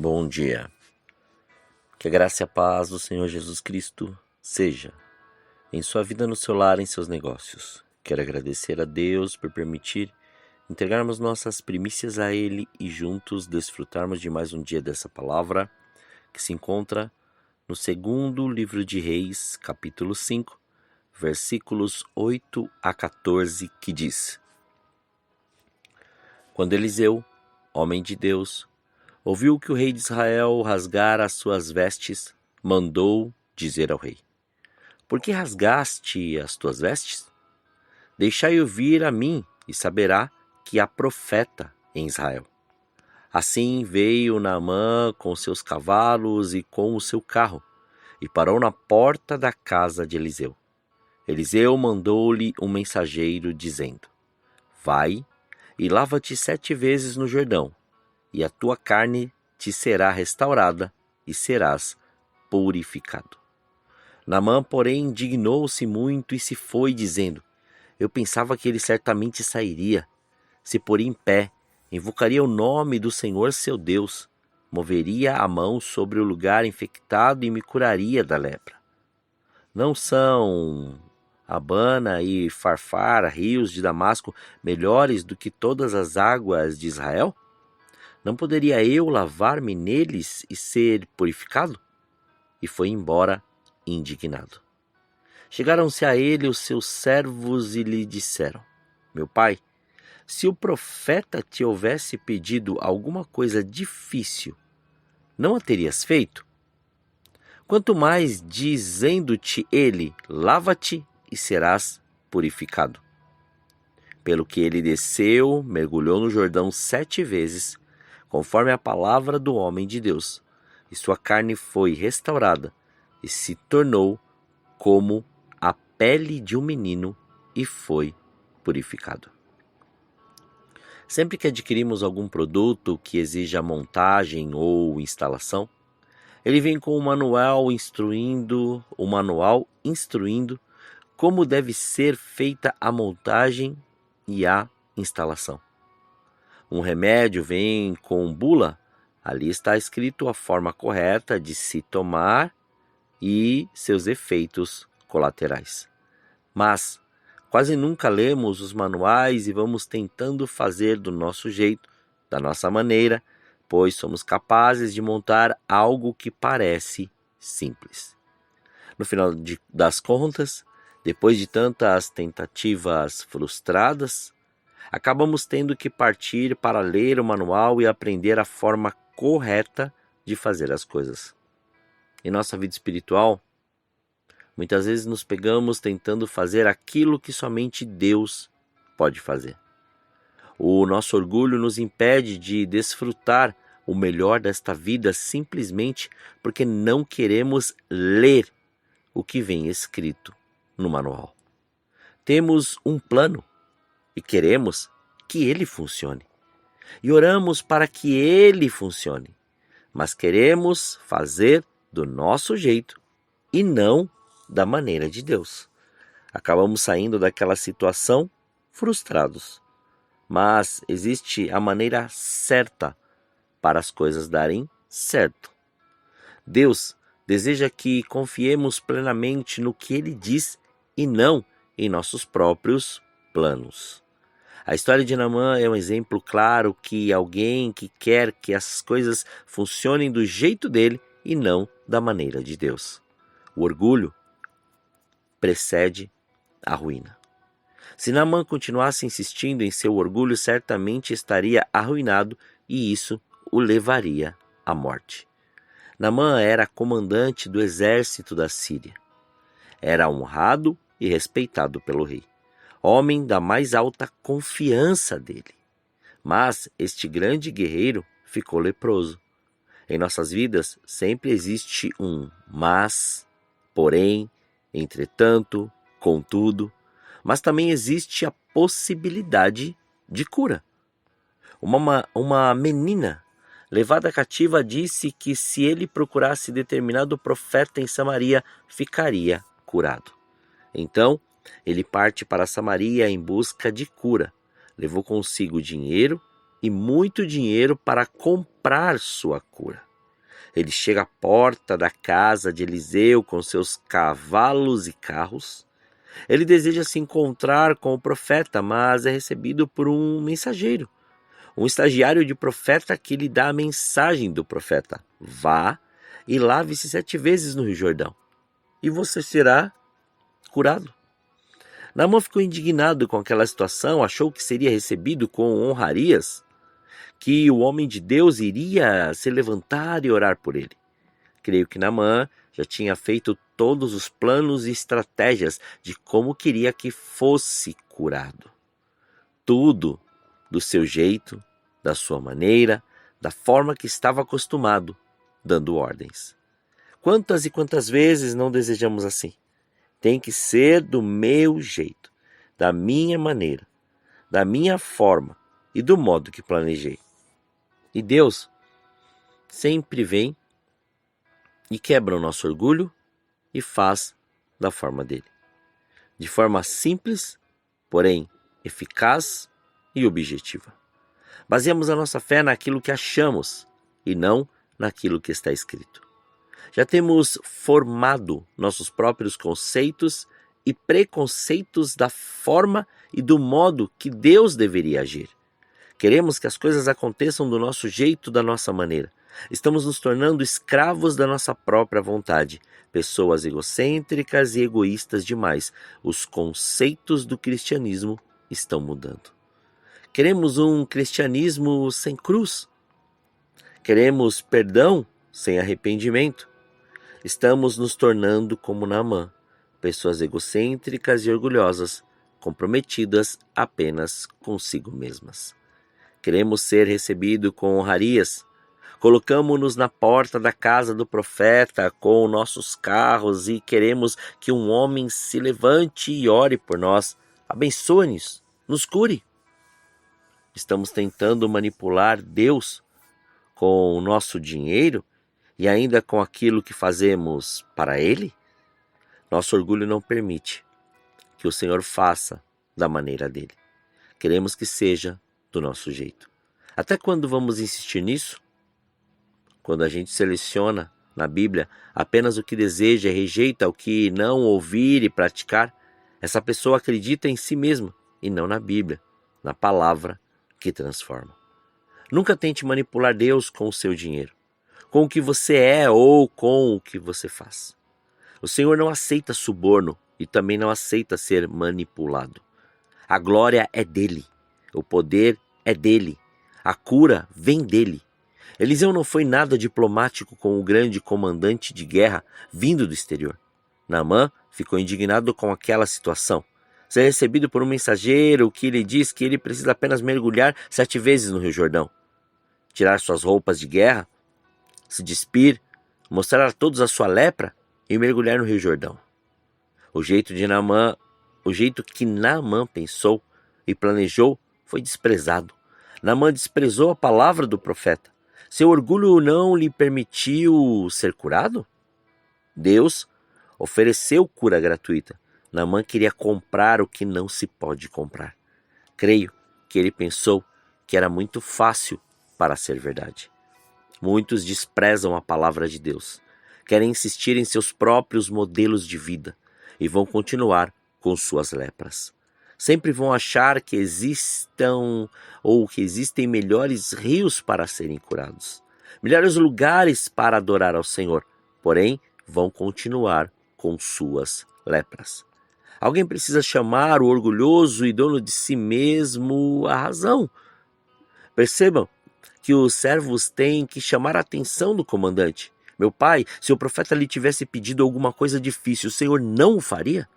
Bom dia. Que a graça e a paz do Senhor Jesus Cristo seja em sua vida, no seu lar, em seus negócios. Quero agradecer a Deus por permitir entregarmos nossas primícias a Ele e juntos desfrutarmos de mais um dia dessa palavra que se encontra no segundo livro de Reis, capítulo 5, versículos 8 a 14, que diz: Quando Eliseu, homem de Deus, ouviu que o rei de Israel rasgara as suas vestes, mandou dizer ao rei: Por que rasgaste as tuas vestes? Deixai-o vir a mim, e saberá que há profeta em Israel. Assim veio Naamã com seus cavalos e com o seu carro, e parou na porta da casa de Eliseu. Eliseu mandou-lhe um mensageiro, dizendo: Vai e lava-te 7 vezes no Jordão, e a tua carne te será restaurada, e serás purificado. Naamã, porém, indignou-se muito e se foi, dizendo: Eu pensava que ele certamente sairia, se poria em pé, invocaria o nome do Senhor seu Deus, moveria a mão sobre o lugar infectado e me curaria da lepra. Não são Abana e Farfar, rios de Damasco, melhores do que todas as águas de Israel? Não poderia eu lavar-me neles e ser purificado? E foi embora indignado. Chegaram-se a ele os seus servos e lhe disseram: Meu pai, se o profeta te houvesse pedido alguma coisa difícil, não a terias feito? Quanto mais dizendo-te ele: Lava-te e serás purificado. Pelo que ele desceu, mergulhou no Jordão 7 vezes, conforme a palavra do homem de Deus, e sua carne foi restaurada, e se tornou como a pele de um menino, e foi purificado. Sempre que adquirimos algum produto que exija montagem ou instalação, ele vem com um manual instruindo como deve ser feita a montagem e a instalação. Um remédio vem com bula, ali está escrito a forma correta de se tomar e seus efeitos colaterais. Mas quase nunca lemos os manuais e vamos tentando fazer do nosso jeito, da nossa maneira, pois somos capazes de montar algo que parece simples. No final das contas, depois de tantas tentativas frustradas, acabamos tendo que partir para ler o manual e aprender a forma correta de fazer as coisas. Em nossa vida espiritual, muitas vezes nos pegamos tentando fazer aquilo que somente Deus pode fazer. O nosso orgulho nos impede de desfrutar o melhor desta vida simplesmente porque não queremos ler o que vem escrito no manual. Temos um plano e queremos que ele funcione. E oramos para que ele funcione, mas queremos fazer do nosso jeito e não da maneira de Deus. Acabamos saindo daquela situação frustrados. Mas existe a maneira certa para as coisas darem certo. Deus deseja que confiemos plenamente no que Ele diz e não em nossos próprios planos. A história de Naamã é um exemplo claro que alguém que quer que as coisas funcionem do jeito dele e não da maneira de Deus. O orgulho precede a ruína. Se Naamã continuasse insistindo em seu orgulho, certamente estaria arruinado e isso o levaria à morte. Naamã era comandante do exército da Síria. Era honrado e respeitado pelo rei, homem da mais alta confiança dele. Mas este grande guerreiro ficou leproso. Em nossas vidas sempre existe um mas, porém, entretanto, contudo, mas também existe a possibilidade de cura. Uma menina levada cativa disse que se ele procurasse determinado profeta em Samaria, ficaria curado. Então, ele parte para Samaria em busca de cura. Levou consigo dinheiro e muito dinheiro para comprar sua cura. Ele chega à porta da casa de Eliseu com seus cavalos e carros. Ele deseja se encontrar com o profeta, mas é recebido por um mensageiro, um estagiário de profeta que lhe dá a mensagem do profeta: vá e lave-se 7 vezes no Rio Jordão, e você será curado. Naamã ficou indignado com aquela situação, achou que seria recebido com honrarias, que o homem de Deus iria se levantar e orar por ele. Creio que Naamã já tinha feito todos os planos e estratégias de como queria que fosse curado. Tudo do seu jeito, da sua maneira, da forma que estava acostumado, dando ordens. Quantas e quantas vezes não desejamos assim? Tem que ser do meu jeito, da minha maneira, da minha forma e do modo que planejei. E Deus sempre vem e quebra o nosso orgulho e faz da forma dele. De forma simples, porém eficaz e objetiva. Baseamos a nossa fé naquilo que achamos e não naquilo que está escrito. Já temos formado nossos próprios conceitos e preconceitos da forma e do modo que Deus deveria agir. Queremos que as coisas aconteçam do nosso jeito, da nossa maneira. Estamos nos tornando escravos da nossa própria vontade, pessoas egocêntricas e egoístas demais. Os conceitos do cristianismo estão mudando. Queremos um cristianismo sem cruz. Queremos perdão sem arrependimento. Estamos nos tornando como Naamã, pessoas egocêntricas e orgulhosas, comprometidas apenas consigo mesmas. Queremos ser recebidos com honrarias. Colocamos-nos na porta da casa do profeta com nossos carros e queremos que um homem se levante e ore por nós. Abençoe-nos, nos cure. Estamos tentando manipular Deus com o nosso dinheiro e ainda com aquilo que fazemos para Ele? Nosso orgulho não permite que o Senhor faça da maneira dele. Queremos que seja do nosso jeito. Até quando vamos insistir nisso? Quando a gente seleciona na Bíblia apenas o que deseja e rejeita o que não ouvir e praticar, essa pessoa acredita em si mesma e não na Bíblia, na palavra que transforma. Nunca tente manipular Deus com o seu dinheiro, com o que você é ou com o que você faz. O Senhor não aceita suborno e também não aceita ser manipulado. A glória é dele, o poder é dele, a cura vem dele. Eliseu não foi nada diplomático com o grande comandante de guerra vindo do exterior. Naamã ficou indignado com aquela situação. Ser recebido por um mensageiro que lhe diz que ele precisa apenas mergulhar 7 vezes no Rio Jordão, tirar suas roupas de guerra, se despir, mostrar a todos a sua lepra e mergulhar no Rio Jordão. O jeito que Naamã pensou e planejou foi desprezado. Naamã desprezou a palavra do profeta. Seu orgulho não lhe permitiu ser curado? Deus ofereceu cura gratuita. Naamã queria comprar o que não se pode comprar. Creio que ele pensou que era muito fácil para ser verdade. Muitos desprezam a palavra de Deus, querem insistir em seus próprios modelos de vida e vão continuar com suas lepras. Sempre vão achar que existem melhores rios para serem curados, melhores lugares para adorar ao Senhor, porém vão continuar com suas lepras. Alguém precisa chamar o orgulhoso e dono de si mesmo à razão. Percebam que os servos têm que chamar a atenção do comandante. Meu pai, se o profeta lhe tivesse pedido alguma coisa difícil, o Senhor não o faria?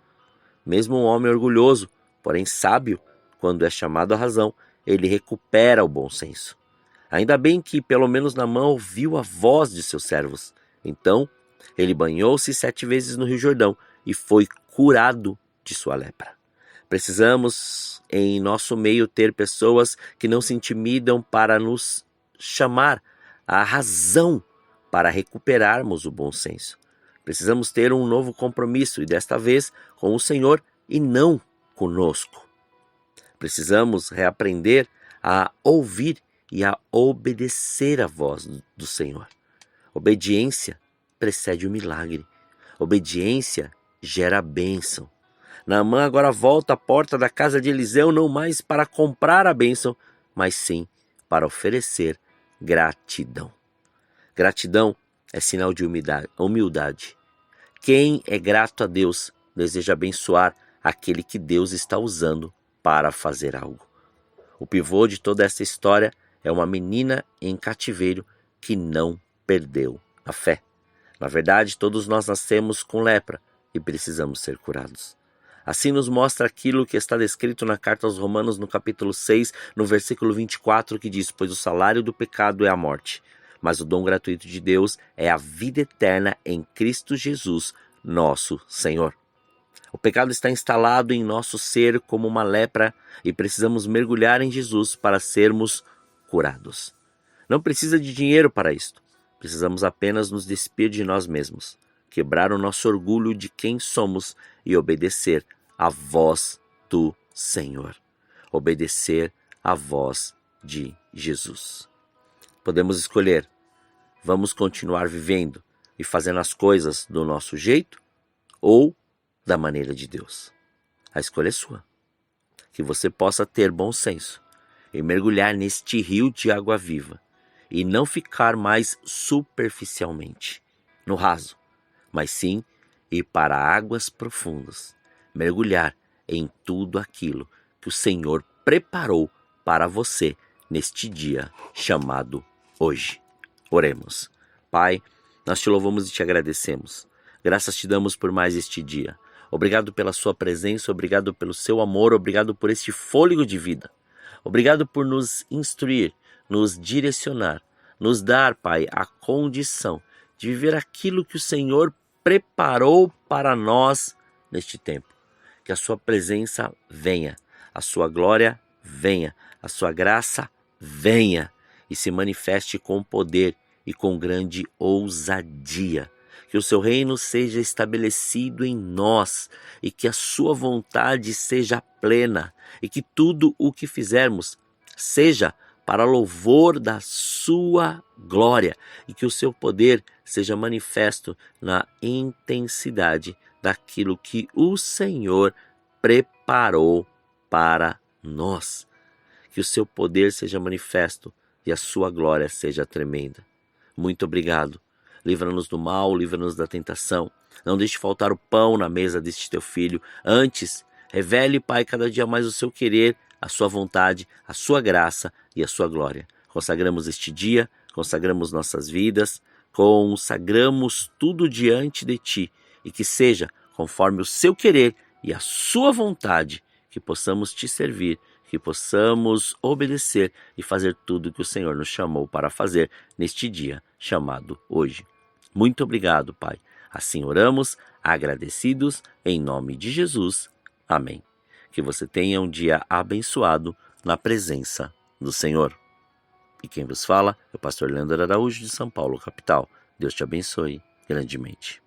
Mesmo um homem orgulhoso, porém sábio, quando é chamado à razão, ele recupera o bom senso. Ainda bem que pelo menos Naamã ouviu a voz de seus servos. Então, ele banhou-se 7 vezes no Rio Jordão e foi curado de sua lepra. Precisamos em nosso meio ter pessoas que não se intimidam para nos chamar à razão para recuperarmos o bom senso. Precisamos ter um novo compromisso e desta vez com o Senhor e não conosco. Precisamos reaprender a ouvir e a obedecer a voz do Senhor. Obediência precede o milagre. Obediência gera bênção. Naamã agora volta à porta da casa de Eliseu não mais para comprar a bênção, mas sim para oferecer gratidão. Gratidão é sinal de humildade. Quem é grato a Deus deseja abençoar aquele que Deus está usando para fazer algo. O pivô de toda essa história é uma menina em cativeiro que não perdeu a fé. Na verdade, todos nós nascemos com lepra e precisamos ser curados. Assim nos mostra aquilo que está descrito na carta aos Romanos, no capítulo 6, no versículo 24, que diz: pois o salário do pecado é a morte, mas o dom gratuito de Deus é a vida eterna em Cristo Jesus, nosso Senhor. O pecado está instalado em nosso ser como uma lepra e precisamos mergulhar em Jesus para sermos curados. Não precisa de dinheiro para isto. Precisamos apenas nos despir de nós mesmos, quebrar o nosso orgulho de quem somos e obedecer à voz do Senhor. Obedecer à voz de Jesus. Podemos escolher: vamos continuar vivendo e fazendo as coisas do nosso jeito ou da maneira de Deus. A escolha é sua. Que você possa ter bom senso e mergulhar neste rio de água viva e não ficar mais superficialmente no raso, mas sim ir para águas profundas, mergulhar em tudo aquilo que o Senhor preparou para você neste dia chamado hoje. Oremos. Pai, nós te louvamos e te agradecemos. Graças te damos por mais este dia. Obrigado pela sua presença, obrigado pelo seu amor, obrigado por este fôlego de vida. Obrigado por nos instruir, nos direcionar, nos dar, Pai, a condição de viver aquilo que o Senhor preparou para nós neste tempo. Que a sua presença venha, a sua glória venha, a sua graça venha e se manifeste com poder e com grande ousadia. Que o seu reino seja estabelecido em nós e que a sua vontade seja plena e que tudo o que fizermos seja para louvor da sua glória e que o seu poder seja manifesto na intensidade daquilo que o Senhor preparou para nós. Que o seu poder seja manifesto e a sua glória seja tremenda. Muito obrigado. Livra-nos do mal, livra-nos da tentação. Não deixe faltar o pão na mesa deste teu filho. Antes, revele, Pai, cada dia mais o seu querer, a sua vontade, a sua graça e a sua glória. Consagramos este dia, consagramos nossas vidas, consagramos tudo diante de ti e que seja conforme o seu querer e a sua vontade, que possamos te servir, que possamos obedecer e fazer tudo que o Senhor nos chamou para fazer neste dia chamado hoje. Muito obrigado, Pai. Assim oramos, agradecidos, em nome de Jesus. Amém. Que você tenha um dia abençoado na presença do Senhor. E quem vos fala é o pastor Leandro Araújo de São Paulo, capital. Deus te abençoe grandemente.